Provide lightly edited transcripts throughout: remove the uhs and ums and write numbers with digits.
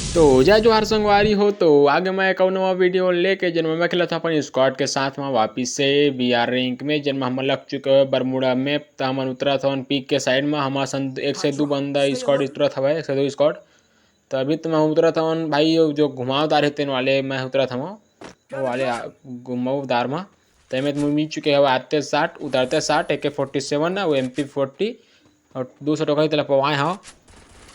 तो जय जोहार संगवारी हो। तो आगे मैं एक और नवा वीडियो लेके जन्म में खेला था अपन स्क्वाड के साथ में वापिस से बीआर रैंक में जन्म हम लग चुके हैं बरमुड़ा में। तो हम उतरा था पीक के साइड में हमारा सन 1 से 2 बंदा स्क्वाड उतरा था भाई 1 से 2 स्क्वाड। तो अभी तो मैं उतरा था भाई जो घुमावदार रहते वाले मैं उतरा था वो वाले घुमावदार में। तो मैं मिल चुके हैं आते 60 उतरते 60 AK-47 है वो MP40 और 200 टोकरी तरफ पवाए हो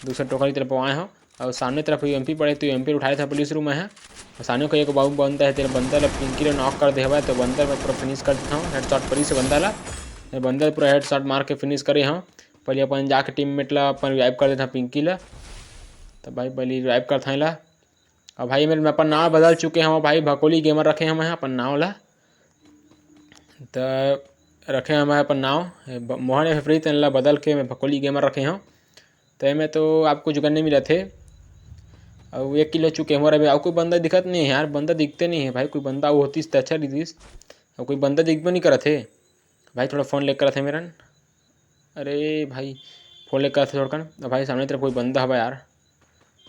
200 टोकरी तरफ पवाए हो। और सामने तरफ MP पड़े तो MP उठाए था पुलिस रूम में है। और सामने को एक बाबू बनता है तेरे बंदर पिंकी नॉक कर दे हुआ है तो बंदर में पूरा फिनिश कर देता हूँ हेड शॉट पड़ी से बंदा ला बंदर पूरा हेड शॉट मार के फिनिश करे हाँ। पहले अपन जाके टीममेट ला अपन रिवाइव कर देता पिंकी ला। तो भाई पहले रिवाइव कर था ला। और भाई मेरे अपन नाव बदल चुके हैं भाई भकोली गेमर रखे हम अपन नाव ला। तो रखे हम अपन नाव मोहन फ्री तेन बदल के मैं भकोली गेमर रखे हूँ। तो मैं तो आपको जो करने मिले थे और 1 किलो चुके हमारा भी। और कोई बंदा दिखत नहीं है यार बंदा दिखते नहीं है भाई। कोई बंदा वो होती तो अच्छा दिखतीस और कोई बंदा दिख भी नहीं करा थे भाई। थोड़ा फ़ोन लेकर थे मेरा। अरे भाई फ़ोन लेकर थे थोड़ा भाई सामने तरफ कोई बंदा हवा यार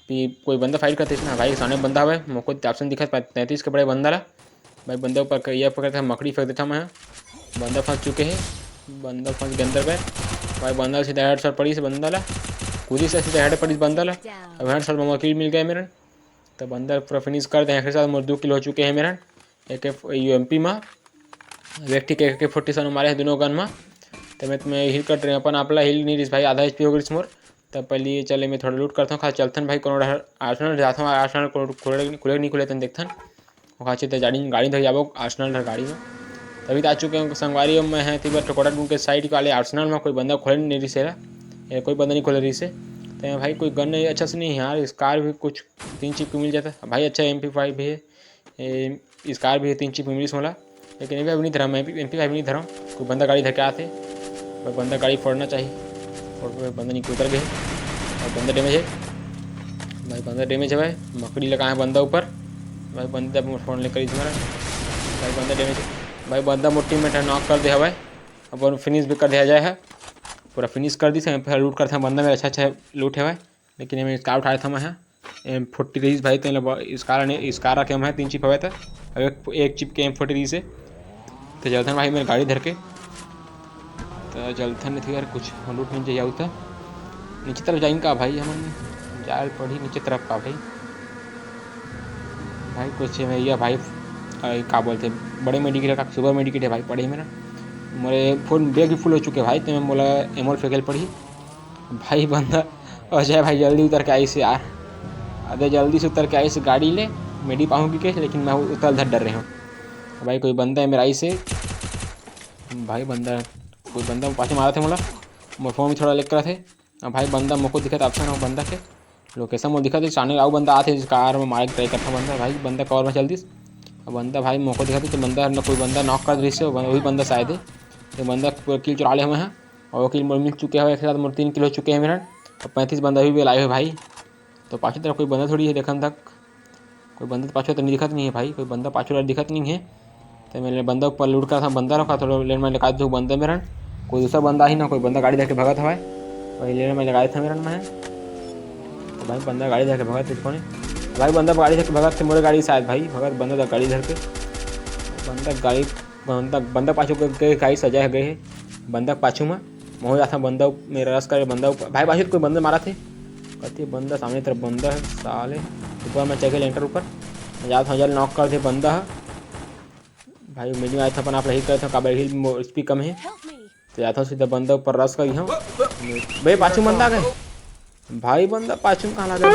कोई बंदा फाइट करते ना भाई सामने बंदा हवा मुझको ऑप्शन दिखा 33 के बड़े बंदा ला भाई। बंदा ऊपर यह पकड़ता मकड़ी फेंक देता मैं। बंदा फंस चुके हैं बंदा फंस के अंदर पे भाई। बंदा सीधा हेड शॉट पड़ी से बंदा ला कूदी से सीधा हेड पड़ी बंदा ला। अब हेड शॉट में किल मिल गया मेरा। तो बंदा पूरा फिनिश कर दें। साथ मोर 2 किल हो चुके हैं मेरा एक UMP में व्यक्ति के AK-47 मारे हैं दोनों गन में। तो मैं तुम्हें हिल कर अपन आपला हिल नहीं रही भाई आधा HP हो गई मोर। तब पहले चले मैं थोड़ा लूट करता हूँ खा चलथन भाई कोनो आर्सनल जाता हूँ आर्सनल खुले नहीं खुले तन देखथन वो खाचे तो गाड़ी धर जाबो आर्सनल गाड़ी में। तभी तो आ चुके हैं संगवारी में है तीबर टकोड़ा डूम के साइड वाले आर्सनल में कोई बंदा खोल नहीं रही से कोई बंदा नहीं खोल रही से। तो भाई कोई गन अच्छा से नहीं है यार। स्कार भी कुछ 3 चिप को मिल जाता है भाई। अच्छा MP5 भी है स्कार भी है 3 चिप मिली सोला लेकिन MP5 नहीं धरा मैं MP5 नहीं धरा। कोई बंदा गाड़ी धक्के आते कोई बंदा गाड़ी फोड़ना चाहिए और बंदा नहीं उतर गए और बंदा डैमेज है भाई। बंदा डैमेज है भाई मकड़ी लगा है बंदा ऊपर भाई। बंदा फोन लेकर तुम्हारा भाई बंदा डैमेज है भाई। बंदा मोटी में नॉक कर दिया भाई। अब फिनिश भी कर दिया जाए है पूरा फिनिश कर दी से फिर लूट करता बंदा मेरा अच्छा लूट है भाई। लेकिन मैं स्कार उठाया था मैं M40 रही भाई। तो स्कार रखे मैं 3 चिप हुआ था एक चिप के M40 से। तो जलथन भाई मेरी गाड़ी धर के तो जलथन नहीं थी यार कुछ लूट नहीं चाहिए था नीचे तरफ जाइन का भाई हम जाल पड़ी नीचे तरफ का भाई कुछ है यह भाई क्या बोलते बड़े मेडिकेट का सुपर मेडिकेट है भाई पड़े मेरा मेरे फोन बैग भी फुल हो चुके भाई। तो मैं बोला एमोल फेंकल पड़ी भाई। बंदा अजय भाई जल्दी उतर के आई से यार अरे जल्दी से उतर के आई से गाड़ी ले मेडी पाऊँगी के लेकिन मैं उतर धर डर रहे हूँ भाई। कोई बंदा है मेरा आई से भाई बंदा कोई बंदा पाछे मारा थे मोला मोर फोन भी थोड़ा लेकर थे। भाई बंदा मुझको दिखा था ऑप्शन हो बंदा के लोकेशन में दिखा थे सामने आओ बंदा आते कार में मारे ट्राई करता बंदा भाई। बंदा कवर में चलती बंदा भाई मुझको दिखा तो बंदा न कोई बंदा नॉक कर दृश्य वही बंदा शायद है। तो बंदा किल चुरा ले हमें हैं और किल मिल चुके हैं एक साथ मोर 3 किल हो चुके हैं मेरा। और 35 बंदा भी लाए हुए भाई। तो पाछे तरफ कोई बंदा थोड़ी है देखन तक कोई बंदा पाछे तो नहीं दिखत नहीं है भाई। कोई बंदा पाछे दिखत नहीं है। तो मैंने बंदा ऊपर लूट कर था बंदा रखा थोड़ा लेन में लगा दो बंदा मेरा कोई दूसरा बंदा ही ना कोई बंदा गाड़ी देख के भगा था भाई। वही लेन में लगाया था मेरा मैं। तो भाई बंदा गाड़ी देख के भगा थे कौन भाई। बंदा गाड़ी देख के भगा थे मोरे गाड़ी शायद भाई भगत बंदा गाड़ी धर के बंदा पाछू गए गाड़ी सजा गए है बंदा पाछू में मोह जाता बंदा मेरा रस करे बंदा भाई पाछू कोई बंदा मारा थे कहते बंदा सामने तरफ बंदा है साले ऊपर में चेक लेंटर ऊपर जाता हजार नॉक कर दे बंदा है भाई। मेन्यू आया था अपन आप रही करे थे काबर हिल स्पी कम है तो जाता हूँ सीधा बंदा ऊपर रस कर यहाँ भाई पाछू बंदा गए भाई। बंदा पाछू कहाँ लगा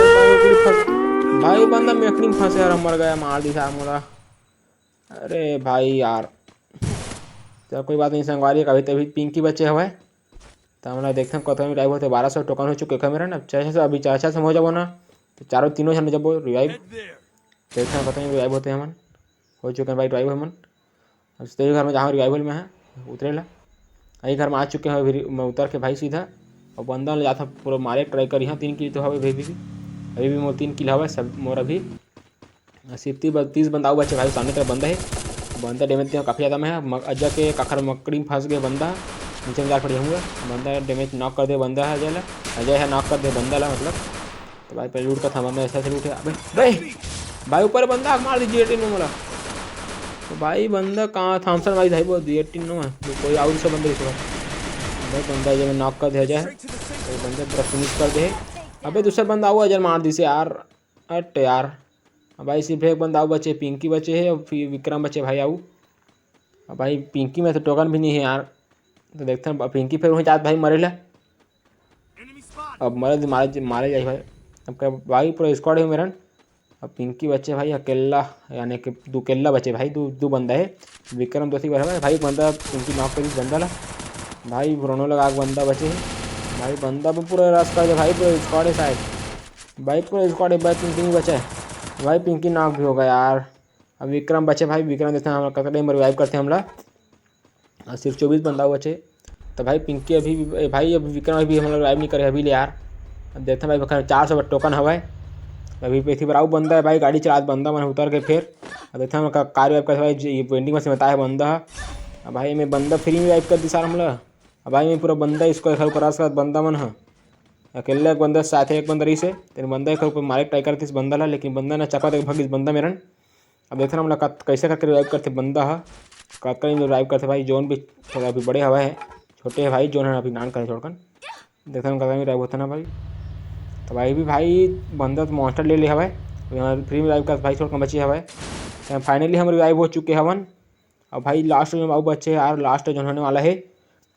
भाई बंदा मेकनी में फंसे यार मर गया मार दी था मोरा। अरे भाई यार तो कोई बात नहीं संगवारी कभी तभी पिंकी बच्चे हवा तो हमारा देखते हैं कत टाइप होते 1200 टोकन हो चुके मेरा ना 600 से अभी 400 से हो जाबो ना तो चारों तीनों जन जब रिवाइव देखते हैं पता नहीं रिवाइव होते हमन हो चुके हैं भाई रिवाइव हमन। अब तेरे घर में जहाँ रिवाइवल में है उतरे ला यही घर में आ चुके हैं मैं उतर के भाई सीधा और बंदा ले जाता पूरा मारे ट्राई करी हाँ 3 किल तो हवे अभी भी मोर 3 किल हवा सब मोर अभी 30 बंदा बचे भाई। सामने तरफ बंदा है बंदा डैमेज काफ़ी ज़्यादा में है अजय के काखर मकड़ी में फंस गए बंदा नीचे में जा पड़ी होंगे बंदा डैमेज नॉक कर दे बंदा है अजय है नॉक कर दे बंदा ला मतलब तो भाई पहले लूट का था बंदा ऐसा से लूटे। अबे भाई भाई ऊपर बंदा मार दीजिए 18 में मला। तो भाई बंदा कहाँ थॉमसन भाई भाई बहुत 18 नो है तो कोई और से बंदे इसको भाई बंदा जब नॉक कर दिया जाए तो बंदे पूरा फिनिश कर दे। अबे दूसरा बंदा हुआ जल मार दी से यार। अट यार भाई सिर्फ एक बंदा बचे पिंकी बचे है और फिर विक्रम बचे भाई आऊ। अब भाई पिंकी में तो टोकन भी नहीं है यार। तो देखते हैं पिंकी फिर वहीं जात भाई मरेला। अब मरे मारे मारे जाए भाई। अब क्या भाई पूरा स्क्वाड है मेरा। अब पिंकी बचे भाई अकेला यानी कि दो केला बचे भाई दो बंदा है। विक्रम दोषी बचा भाई बंदा पिंकी नॉक कर बंदा ला भाई रोनो लगा बंदा बचे है भाई। बंदा भी पूरा रस कर दे भाई पूरा स्क्वाड है शायद भाई पूरा स्क्वाड है भाई पिंकी नहीं बचा है भाई। पिंकी नॉक भी होगा यार। अब विक्रम बचे भाई विक्रम देखते हैं हम कतने टाइम रिवाइव करते हैं हमला। और सिर्फ 24 बंदा बचे तो भाई पिंकी अभी भाई अब विक्रम अभी हम लोग रिवाइव नहीं करे अभी ले यार। अब देखते हैं भाई 400 टोकन हवा अभी पे थी बराउ बंदा है भाई गाड़ी चला बंदा मैंने उतर के फिर। अब देखते हैं कार वाइप कर भाई पेंटिंग में से बताया बंदा। अब भाई मैं बंदा फ्री में वाइप कर दी सारा हमला। अब भाई मैं पूरा बंदा इसको घर पर आस बंदा मन है अकेले एक बंदा साथ एक बंदा रही से तेरे बंदा एक ऊपर मारे ट्राई करती इस बंदा ला लेकिन बंदा ना चपा तक भाग इस बंदा मेरन। अब देखते हैं हम लोग कैसे करके रिवाइव करते बंदा है कत रिवाइव करते भाई। जोन भी थोड़ा अभी बड़े हवा है छोटे है भाई जोन है अभी नान करे छोड़कर देखते हैं कतने रिवाइव होता ना भाई। तो भाई भी भाई बंदा तो मॉन्स्टर ले लिया हवा फ्री में रिवाइव कर भाई छोड़कर बची हवा। फाइनली हम रिवाइव हो चुके हवन। अब भाई लास्ट में बाबू बच्चे यार लास्ट जो होने वाला है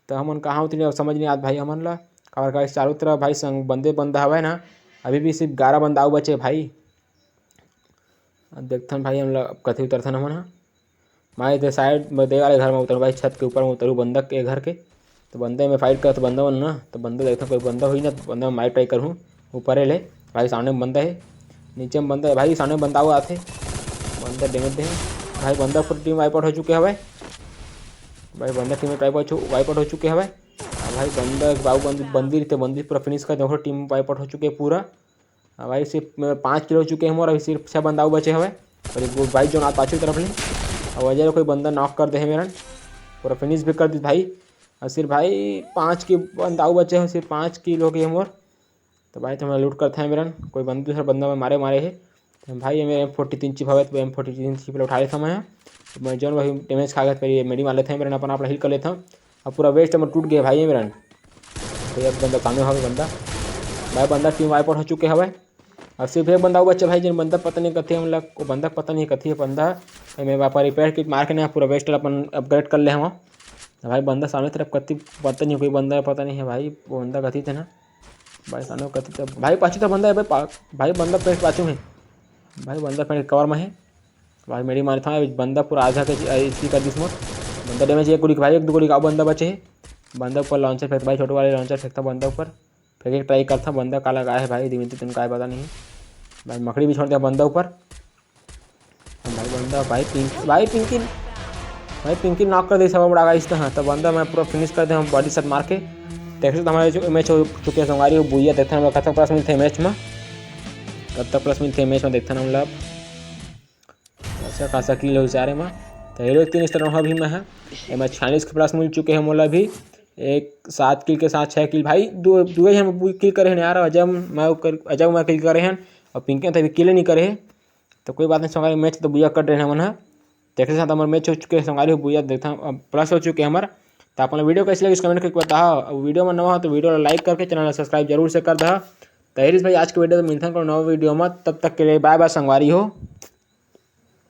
तो हमन कहाँ होती समझ नहीं आता भाई हमन ला और चारों तरफ भाई संग बंदे बंदा हवा ना अभी भी सिर्फ 11 बंदा आउ बचे भाई। अब देखते हैं भाई हम लोग कथी उतरथन हमन हाँ मैं इधर साइड में दे वाले घर में उतर भाई छत के ऊपर में उतरूँ बंदा के घर के। तो बंदे में फाइट कर तो बंदा बन ना तो बंदा देखता कोई बंदा हुई ना तो बंदा में माइक ट्राई करूँ ऊपर ले भाई सामने में बंदा है नीचे में बंदा है भाई सामने बंदा हुआ आते बंदा डेमेज दे भाई बंदा पूरी टीम वाइप आउट हो चुके हैं भाई बंदा टीम वाइप आउट हो चुके हैं भाई बंदा बाबू बंदी पूरा फिनिश कर देखो टीम वाइप आउट हो चुके हैं पूरा। भाई सिर्फ 5 किलो हो चुके हैं और अभी सिर्फ 6 बंदा बचे हुए और एक भाई जो नाथ पाछू तरफ ले और वजह कोई बंदा नॉक कर दे है मेरा पूरा फिनिश भी कर दी भाई। और सिर्फ भाई 5 की बंदा बचे हैं सिर्फ 5 किलो के हम और। तो भाई तो हम लूट करते हैं मेरा कोई बंदा दूसरा बंदा में मारे है तो भाई मेरे M43 चिप हवा तो M43 चिप उठा लेता मैं जो वही डैमेज खा गया फिर मेडी मार लेते हैं मेरा अपना हील कर लेता हूँ। अब पूरा वेस्ट में टूट गया भाई मेरा तो एक बंदा सामने हो बंदा भाई बंदा टीम वाइप आउट हो चुके हैं भाई। अब सिर्फ एक बंदा बच्चा भाई जिन बंदा पता नहीं कथी हम लोग को बंदा पता नहीं कथी है बंदा मैं वापस रिपेयर किट मार के ना पूरा वेस्ट अपन अपग्रेड कर ले हम भाई। बंदा सामने तरफ कथी पता नहीं कोई बंदा पता नहीं है भाई वो बंदा कथी थे ना भाई सामने कथी था भाई पाछू तो बंदा है भाई बंदा पेट पाछू है भाई बंदा पेट कवर में है भाई मेरी मार था बंदा पूरा आधा के इसी कर दिस मोट बंदा डैमेज एक गोली भाई एक 2 गोली का बंदा बचे है बंदा ऊपर लॉन्चर फेंकता भाई छोटे वाले लॉन्चर फेंकता बंदा ऊपर फेंक के ट्राई करता बंदा काला गाय है भाई दिमित तुमको आए पता नहीं भाई मकड़ी भी छोड़ दिया बंदा ऊपर भाई बंदा भाई पिंकी नॉक कर दी सब बड़ा इस तरह तो बंदा मैं पूरा फिनिश कर दे हम बॉडी शॉट मार के देख सकते हमारे जो मैच हो चुके हैं संगारी वो बुइया देखते हैं हम लोग कब तक प्लस मिलते हैं मैच में कब तक प्लस मिलते हैं मैच में देखते हैं हम लोग अच्छा खासा किल हो जा रहे में तो हीरो 3 स्टार भी में है मैच 46 के प्लस मिल चुके हैं मोला भी एक 7 किल के साथ 6 किल भाई दो ही हम किल करे हैं यार अजब मैं किल करे हैं और पिंकी तो अभी किल नहीं करे हैं तो कोई बात नहीं संगारी मैच तो बुइया कर रहे हैं मन है देखते साथ हमारे मैच हो चुके हैं संगारी बुइया देखता हूँ प्लस हो चुके हैं हमारा। तो अपना वीडियो कैसे लगे कमेंट करके बताओ वीडियो में नवा हो तो वीडियो लाइक करके चैनल सब्सक्राइब जरूर से कर दो। तो हेरिस भाई आज के वीडियो तो मिलता है नवा वीडियो में तब तक के लिए बाय बाय संगवारी हो।